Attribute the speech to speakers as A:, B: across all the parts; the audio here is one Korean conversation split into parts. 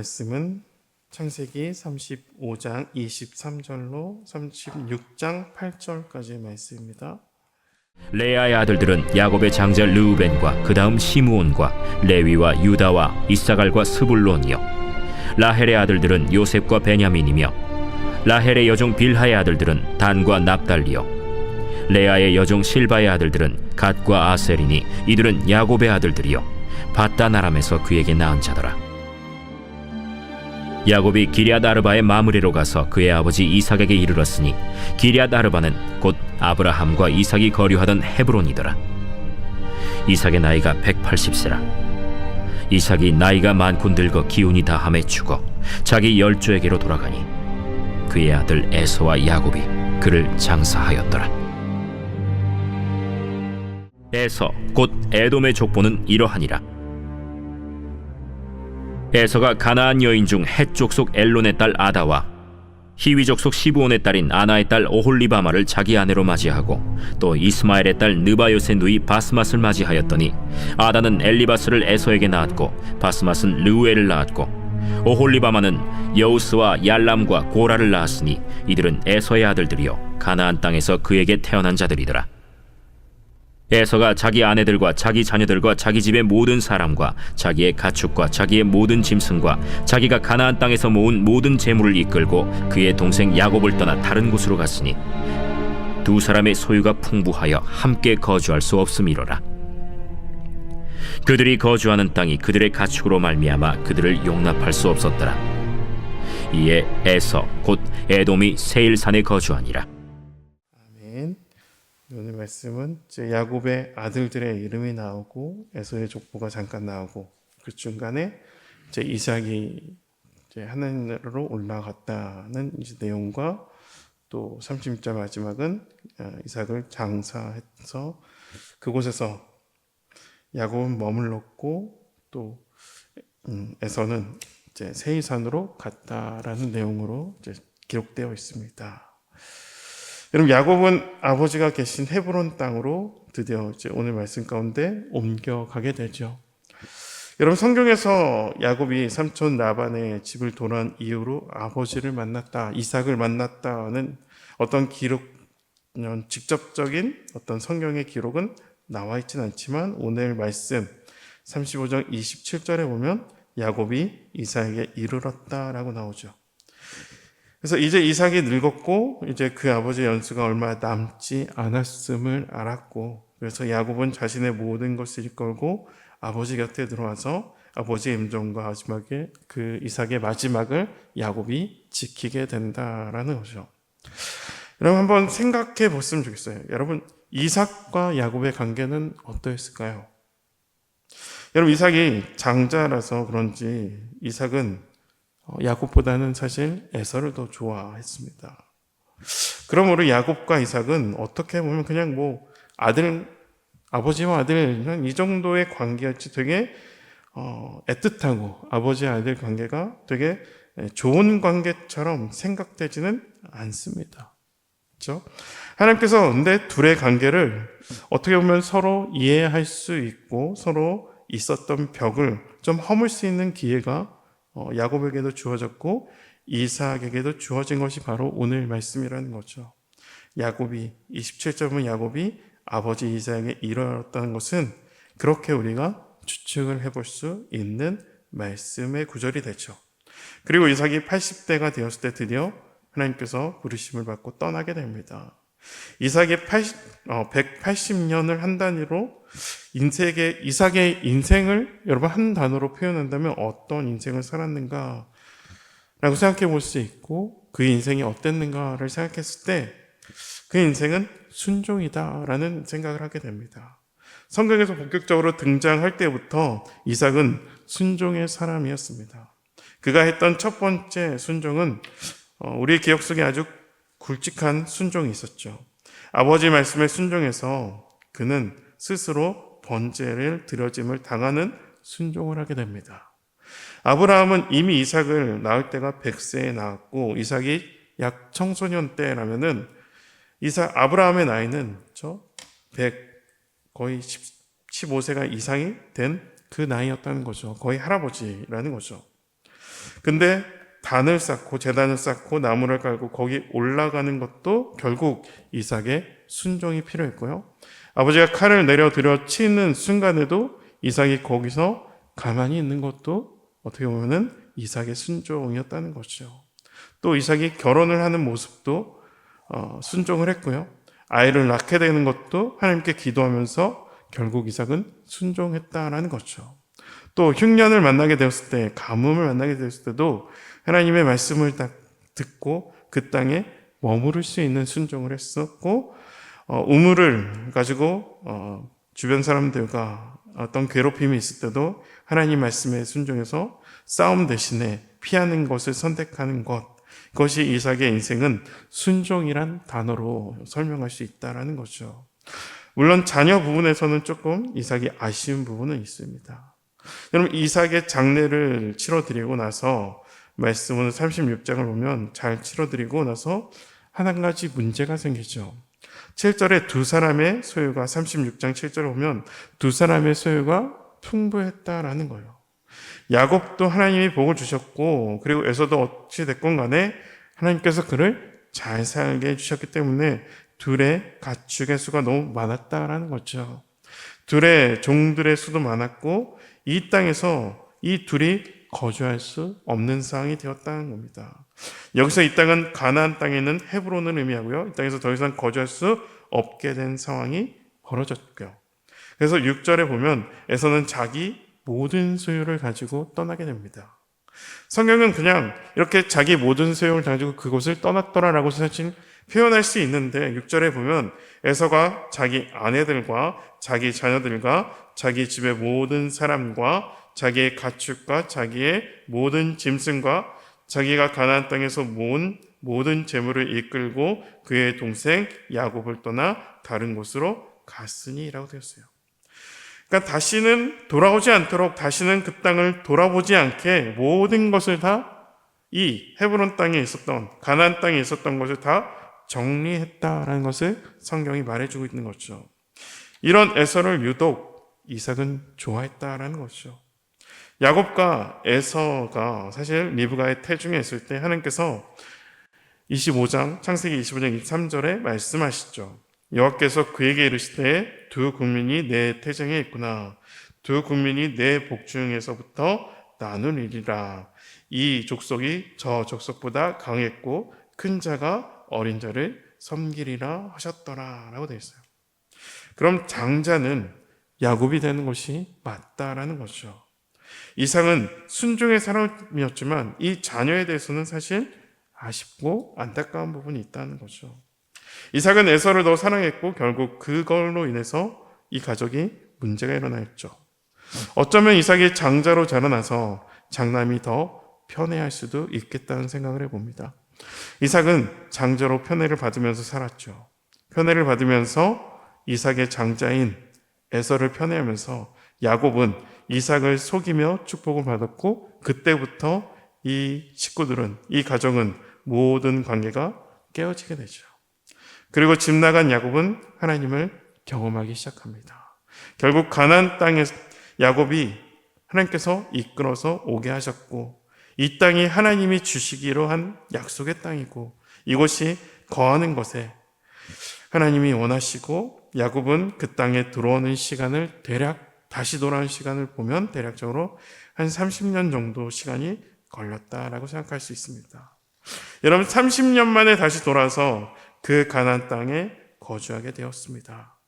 A: 말씀은 창세기 35장 23절로 36장 8절까지의 말씀입니다.
B: 레아의 아들들은 야곱의 장자 르우벤과 그 다음 시므온과 레위와 유다와 이사갈과 스불론이요, 라헬의 아들들은 요셉과 베냐민이며, 라헬의 여종 빌하의 아들들은 단과 납달리요, 레아의 여종 실바의 아들들은 갓과 아셀이니 이들은 야곱의 아들들이요, 밧단 아람에서 그에게 낳은 자더라. 야곱이 기럇 아르바의 마므레로 가서 그의 아버지 이삭에게 이르렀으니 기럇 아르바는 곧 아브라함과 이삭이 거류하던 헤브론이더라. 이삭의 나이가 180세라. 이삭이 나이가 많고 늙어 기운이 다함에 죽어 자기 열조에게로 돌아가니 그의 아들 에서와 야곱이 그를 장사하였더라. 에서 곧 에돔의 족보는 이러하니라. 에서가 가나안 여인 중 헷 족속 엘론의 딸 아다와 히위 족속 시브온의 딸인 아나의 딸 오홀리바마를 자기 아내로 맞이하고 또 이스마엘의 딸 느바요의 누이 바스맛을 맞이하였더니, 아다는 엘리바스를 에서에게 낳았고 바스맛은 르우엘을 낳았고 오홀리바마는 여우스와 얄람과 고라를 낳았으니 이들은 에서의 아들들이요 가나안 땅에서 그에게 태어난 자들이더라. 에서가 자기 아내들과 자기 자녀들과 자기 집의 모든 사람과 자기의 가축과 자기의 모든 짐승과 자기가 가나안 땅에서 모은 모든 재물을 이끌고 그의 동생 야곱을 떠나 다른 곳으로 갔으니 두 사람의 소유가 풍부하여 함께 거주할 수 없음이로라. 그들이 거주하는 땅이 그들의 가축으로 말미암아 그들을 용납할 수 없었더라. 이에 에서 곧 에돔이 세일산에 거주하니라.
A: 아멘. 오늘 말씀은 이제 야곱의 아들들의 이름이 나오고 에서의 족보가 잠깐 나오고 그 중간에 이제 이삭이 이제 하나님으로 올라갔다는 이제 내용과 또 30절 마지막은 이삭을 장사해서 그곳에서 야곱은 머물렀고 또 에서는 이제 세이산으로 갔다라는 내용으로 이제 기록되어 있습니다. 여러분, 야곱은 아버지가 계신 헤브론 땅으로 드디어 이제 오늘 말씀 가운데 옮겨가게 되죠. 여러분, 성경에서 야곱이 삼촌 라반의 집을 돌아온 이후로 아버지를 만났다, 이삭을 만났다는 어떤 기록, 직접적인 어떤 성경의 기록은 나와 있지는 않지만 오늘 말씀 35장 27절에 보면 야곱이 이삭에게 이르렀다라고 나오죠. 그래서 이제 이삭이 늙었고 이제 그 아버지의 연수가 얼마 남지 않았음을 알았고, 그래서 야곱은 자신의 모든 것을 이끌고 아버지 곁에 들어와서 아버지의 임종과 마지막에 그 이삭의 마지막을 야곱이 지키게 된다라는 거죠. 여러분, 한번 생각해 보시면 좋겠어요. 여러분, 이삭과 야곱의 관계는 어떠했을까요? 여러분, 이삭이 장자라서 그런지 이삭은 야곱보다는 사실 에서를 더 좋아했습니다. 그러므로 야곱과 이삭은 어떻게 보면 그냥 뭐 아버지와 아들 이 정도의 관계였지, 되게 애틋하고 아버지 아들 관계가 되게 좋은 관계처럼 생각되지는 않습니다. 그렇죠? 하나님께서 근데 둘의 관계를 어떻게 보면 서로 이해할 수 있고 서로 있었던 벽을 좀 허물 수 있는 기회가 야곱에게도 주어졌고 이삭에게도 주어진 것이 바로 오늘 말씀이라는 거죠. 27절은 야곱이 아버지 이삭에게 이르렀다는 것은 그렇게 우리가 추측을 해볼 수 있는 말씀의 구절이 되죠. 그리고 이삭이 80대가 되었을 때 드디어 하나님께서 부르심을 받고 떠나게 됩니다. 이삭이 180년을 한 단위로 이삭의 인생을 여러분 한 단어로 표현한다면 어떤 인생을 살았는가 라고 생각해 볼 수 있고, 그 인생이 어땠는가를 생각했을 때 그 인생은 순종이다라는 생각을 하게 됩니다. 성경에서 본격적으로 등장할 때부터 이삭은 순종의 사람이었습니다. 그가 했던 첫 번째 순종은 우리의 기억 속에 아주 굵직한 순종이 있었죠. 아버지 말씀에 순종해서 그는 스스로 번제를 드려짐을 당하는 순종을 하게 됩니다. 아브라함은 이미 이삭을 낳을 때가 100세에 낳았고 이삭이 약 청소년 때라면은 아브라함의 나이는 거의 15세가 이상이 된 그 나이였다는 거죠. 거의 할아버지라는 거죠. 근데 단을 쌓고 제단을 쌓고 나무를 깔고 거기 올라가는 것도 결국 이삭의 순종이 필요했고요. 아버지가 칼을 내려들여 치는 순간에도 이삭이 거기서 가만히 있는 것도 어떻게 보면은 이삭의 순종이었다는 거죠. 또 이삭이 결혼을 하는 모습도 순종을 했고요. 아이를 낳게 되는 것도 하나님께 기도하면서 결국 이삭은 순종했다라는 거죠. 또 흉년을 만나게 되었을 때, 가뭄을 만나게 되었을 때도 하나님의 말씀을 딱 듣고 그 땅에 머무를 수 있는 순종을 했었고, 우물을 가지고 주변 사람들과 어떤 괴롭힘이 있을 때도 하나님 말씀에 순종해서 싸움 대신에 피하는 것을 선택하는 것, 그것이 이삭의 인생은 순종이란 단어로 설명할 수 있다는 거죠. 물론 자녀 부분에서는 조금 이삭이 아쉬운 부분은 있습니다. 여러분, 이삭의 장례를 치러드리고 나서 말씀은 36장을 보면 잘 치러드리고 나서 한 가지 문제가 생기죠. 7절에 두 사람의 소유가, 36장 7절을 보면 두 사람의 소유가 풍부했다라는 거예요. 야곱도 하나님이 복을 주셨고, 그리고 에서도 어찌 됐건 간에 하나님께서 그를 잘 살게 해주셨기 때문에 둘의 가축의 수가 너무 많았다라는 거죠. 둘의 종들의 수도 많았고, 이 땅에서 이 둘이 거주할 수 없는 상황이 되었다는 겁니다. 여기서 이 땅은 가나안 땅에 있는 헤브론을 의미하고요. 이 땅에서 더 이상 거주할 수 없게 된 상황이 벌어졌고요. 그래서 6절에 보면 에서는 자기 모든 소유를 가지고 떠나게 됩니다. 성경은 그냥 이렇게 자기 모든 소유를 가지고 그곳을 떠났더라라고 사실 표현할 수 있는데 6절에 보면 에서가 자기 아내들과 자기 자녀들과 자기 집의 모든 사람과 자기의 가축과 자기의 모든 짐승과 자기가 가나안 땅에서 모은 모든 재물을 이끌고 그의 동생 야곱을 떠나 다른 곳으로 갔으니라고 되었어요. 그러니까 다시는 돌아오지 않도록, 다시는 그 땅을 돌아보지 않게 모든 것을 다 이 헤브론 땅에 있었던, 가나안 땅에 있었던 것을 다 정리했다라는 것을 성경이 말해주고 있는 거죠. 이런 에서를 유독 이삭은 좋아했다라는 거죠. 야곱과 에서가 사실 리브가의 태중에 있을 때 하나님께서 25장, 창세기 25장 23절에 말씀하시죠. 여호와께서 그에게 이르시되 두 국민이 내 태정에 있구나. 두 국민이 내 복중에서부터 나누리라. 이 족속이 저 족속보다 강했고 큰 자가 어린 자를 섬기리라 하셨더라 라고 되어 있어요. 그럼 장자는 야곱이 되는 것이 맞다라는 거죠. 이삭은 순종의 사람이었지만 이 자녀에 대해서는 사실 아쉽고 안타까운 부분이 있다는 거죠. 이삭은 에서를 더 사랑했고 결국 그걸로 인해서 이 가족이 문제가 일어났죠. 어쩌면 이삭이 장자로 자라나서 장남이 더 편애할 수도 있겠다는 생각을 해봅니다. 이삭은 장자로 편애를 받으면서 살았죠. 편애를 받으면서 이삭의 장자인 에서를 편애하면서 야곱은 이삭을 속이며 축복을 받았고 그때부터 이 식구들은, 이 가정은 모든 관계가 깨어지게 되죠. 그리고 집 나간 야곱은 하나님을 경험하기 시작합니다. 결국 가나안 땅에 야곱이 하나님께서 이끌어서 오게 하셨고 이 땅이 하나님이 주시기로 한 약속의 땅이고 이곳이 거하는 것에 하나님이 원하시고 야곱은 그 땅에 들어오는 시간을 대략 다시 돌아오는 시간을 보면 대략적으로 한 30년 정도 시간이 걸렸다라고 생각할 수 있습니다. 여러분 30년 만에 다시 돌아서 그 가나안 땅에 거주하게 되었습니다.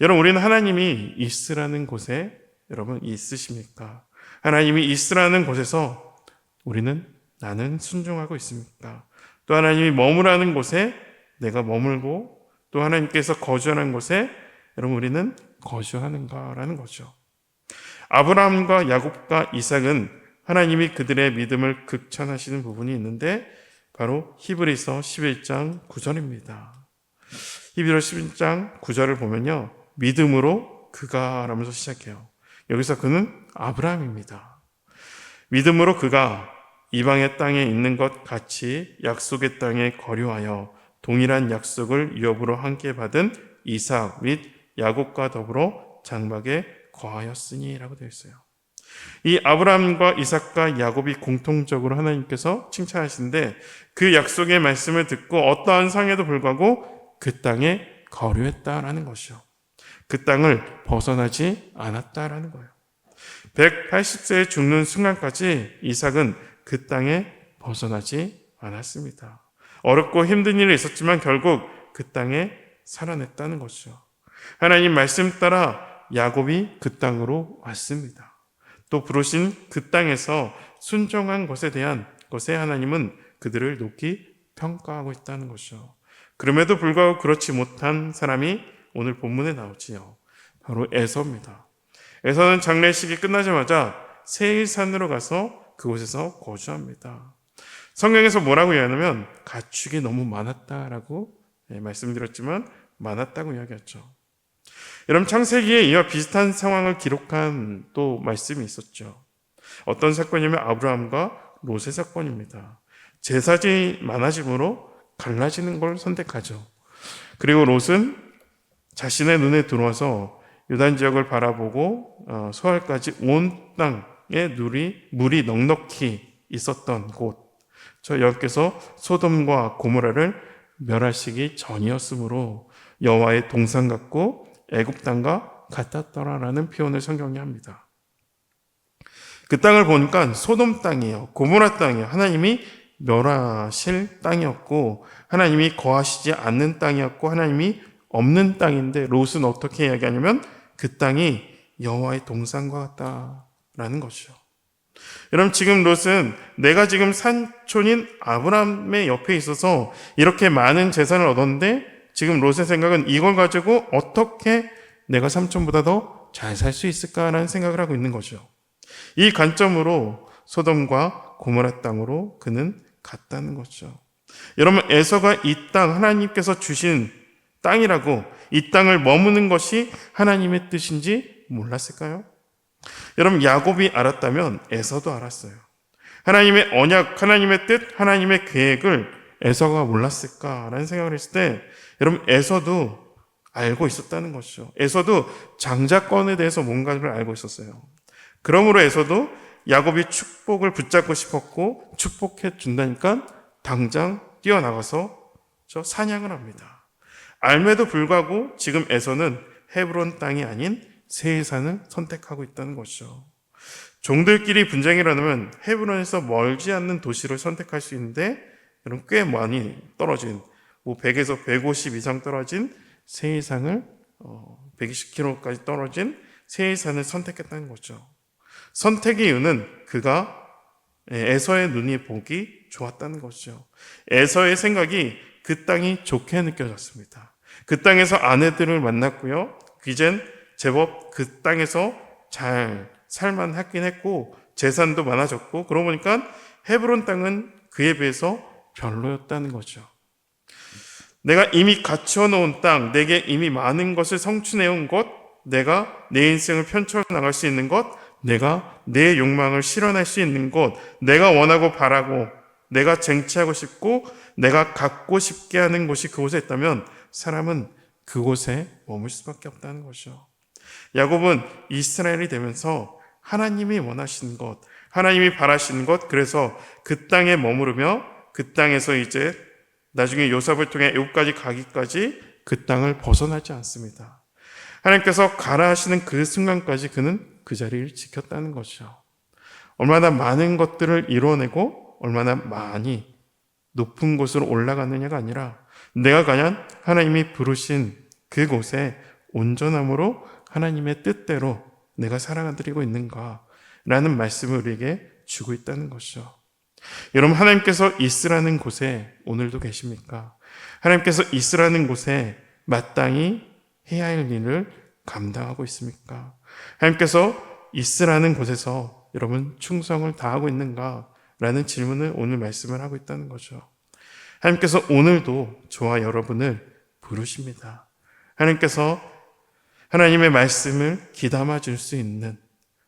A: 여러분 우리는 하나님이 있으라는 곳에 여러분 있으십니까? 하나님이 있으라는 곳에서 우리는 나는 순종하고 있습니까? 또 하나님이 머무라는 곳에 내가 머물고 또 하나님께서 거주하는 곳에 여러분 우리는 거주하는가라는 거죠. 아브라함과 야곱과 이삭은 하나님이 그들의 믿음을 극찬하시는 부분이 있는데 바로 히브리서 11장 9절입니다. 히브리서 11장 9절을 보면요. 믿음으로 그가 라면서 시작해요. 여기서 그는 아브라함입니다. 믿음으로 그가 이방의 땅에 있는 것 같이 약속의 땅에 거류하여 동일한 약속을 유업으로 함께 받은 이삭 및 야곱과 더불어 장막에 거하였으니 라고 되어 있어요. 이 아브라함과 이삭과 야곱이 공통적으로 하나님께서 칭찬하시는데 그 약속의 말씀을 듣고 어떠한 상해도 불구하고 그 땅에 거류했다라는 것이요. 그 땅을 벗어나지 않았다라는 거예요. 180세에 죽는 순간까지 이삭은 그 땅에 벗어나지 않았습니다. 어렵고 힘든 일이 있었지만 결국 그 땅에 살아냈다는 것이죠. 하나님 말씀 따라 야곱이 그 땅으로 왔습니다. 또 부르신 그 땅에서 순종한 것에 하나님은 그들을 높이 평가하고 있다는 것이죠. 그럼에도 불구하고 그렇지 못한 사람이 오늘 본문에 나오지요. 바로 에서입니다. 에서는 장례식이 끝나자마자 세일산으로 가서 그곳에서 거주합니다. 성경에서 뭐라고 이야기하냐면 가축이 너무 많았다라고 말씀드렸지만 많았다고 이야기했죠. 여러분 창세기에 이와 비슷한 상황을 기록한 또 말씀이 있었죠. 어떤 사건이면 아브라함과 롯의 사건입니다. 제사지 많아짐으로 갈라지는 걸 선택하죠. 그리고 롯은 자신의 눈에 들어와서 요단 지역을 바라보고 소알까지 온 땅에 물이 넉넉히 있었던 곳, 저 여호와께서 소돔과 고모라를 멸하시기 전이었으므로 여호와의 동산 같고 애굽 땅과 같았더라라는 표현을 성경이 합니다. 그 땅을 보니까 소돔 땅이에요. 고모라 땅이에요. 하나님이 멸하실 땅이었고 하나님이 거하시지 않는 땅이었고 하나님이 없는 땅인데 롯은 어떻게 이야기하냐면 그 땅이 여호와의 동산과 같다라는 것이죠. 여러분 지금 롯은 내가 지금 산촌인 아브라함의 옆에 있어서 이렇게 많은 재산을 얻었는데 지금 롯의 생각은 이걸 가지고 어떻게 내가 삼촌보다 더 잘 살 수 있을까라는 생각을 하고 있는 거죠. 이 관점으로 소돔과 고모라 땅으로 그는 갔다는 거죠. 여러분 에서가 이 땅 하나님께서 주신 땅이라고 이 땅을 머무는 것이 하나님의 뜻인지 몰랐을까요? 여러분 야곱이 알았다면 에서도 알았어요. 하나님의 언약, 하나님의 뜻, 하나님의 계획을 에서가 몰랐을까라는 생각을 했을 때 여러분 에서도 알고 있었다는 것이죠. 에서도 장자권에 대해서 뭔가를 알고 있었어요. 그러므로 에서도 야곱이 축복을 붙잡고 싶었고 축복해 준다니까 당장 뛰어나가서 사냥을 합니다. 알매도 불구하고 지금 에서는 헤브론 땅이 아닌 세일산을 선택하고 있다는 것이죠. 종들끼리 분쟁이 일어나면 헤브론에서 멀지 않는 도시를 선택할 수 있는데 여러분 꽤 많이 떨어진 100에서 150 이상 떨어진 세일산을 120km까지 떨어진 세일산을 선택했다는 거죠. 선택의 이유는 그가 에서의 눈이 보기 좋았다는 것이죠. 에서의 생각이 그 땅이 좋게 느껴졌습니다. 그 땅에서 아내들을 만났고요. 이젠 제법 그 땅에서 잘 살만하긴 했고 재산도 많아졌고 그러고 보니까 헤브론 땅은 그에 비해서 별로였다는 거죠. 내가 이미 갖추어 놓은 땅, 내게 이미 많은 것을 성취해 온 것, 내가 내 인생을 펼쳐 나갈 수 있는 것, 내가 내 욕망을 실현할 수 있는 곳, 내가 원하고 바라고 내가 쟁취하고 싶고 내가 갖고 싶게 하는 곳이 그곳에 있다면 사람은 그곳에 머물 수밖에 없다는 것이죠. 야곱은 이스라엘이 되면서 하나님이 원하시는 것, 하나님이 바라시는 것, 그래서 그 땅에 머무르며 그 땅에서 이제 나중에 요셉을 통해 애굽까지 가기까지 그 땅을 벗어나지 않습니다. 하나님께서 가라 하시는 그 순간까지 그는 그 자리를 지켰다는 것이죠. 얼마나 많은 것들을 이뤄내고 얼마나 많이 높은 곳으로 올라갔느냐가 아니라 내가 과연 하나님이 부르신 그곳에 온전함으로 하나님의 뜻대로 내가 살아가드리고 있는가라는 말씀을 우리에게 주고 있다는 것이죠. 여러분 하나님께서 있으라는 곳에 오늘도 계십니까? 하나님께서 있으라는 곳에 마땅히 해야 할 일을 감당하고 있습니까? 하나님께서 있으라는 곳에서 여러분 충성을 다하고 있는가? 라는 질문을 오늘 말씀을 하고 있다는 거죠. 하나님께서 오늘도 저와 여러분을 부르십니다. 하나님께서 하나님의 말씀을 귀담아 줄 수 있는,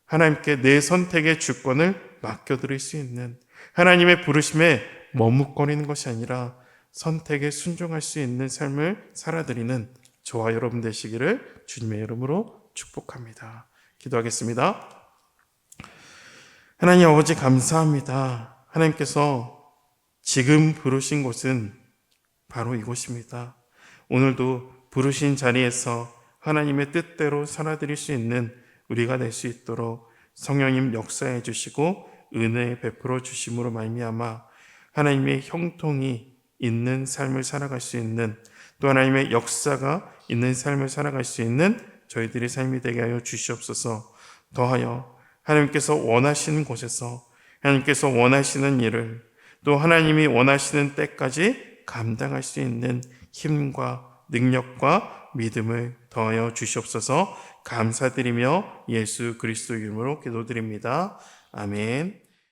A: 하나님께 내 선택의 주권을 맡겨드릴 수 있는, 하나님의 부르심에 머뭇거리는 것이 아니라 선택에 순종할 수 있는 삶을 살아드리는 저와 여러분 되시기를 주님의 이름으로 축복합니다. 기도하겠습니다. 하나님 아버지 감사합니다. 하나님께서 지금 부르신 곳은 바로 이곳입니다. 오늘도 부르신 자리에서 하나님의 뜻대로 살아드릴 수 있는 우리가 될 수 있도록 성령님 역사해 주시고 은혜 베풀어 주심으로 말미암아 하나님의 형통이 있는 삶을 살아갈 수 있는, 또 하나님의 역사가 있는 삶을 살아갈 수 있는 저희들의 삶이 되게 하여 주시옵소서. 더하여 하나님께서 원하시는 곳에서 하나님께서 원하시는 일을 또 하나님이 원하시는 때까지 감당할 수 있는 힘과 능력과 믿음을 더하여 주시옵소서. 감사드리며 예수 그리스도 이름으로 기도드립니다. 아멘.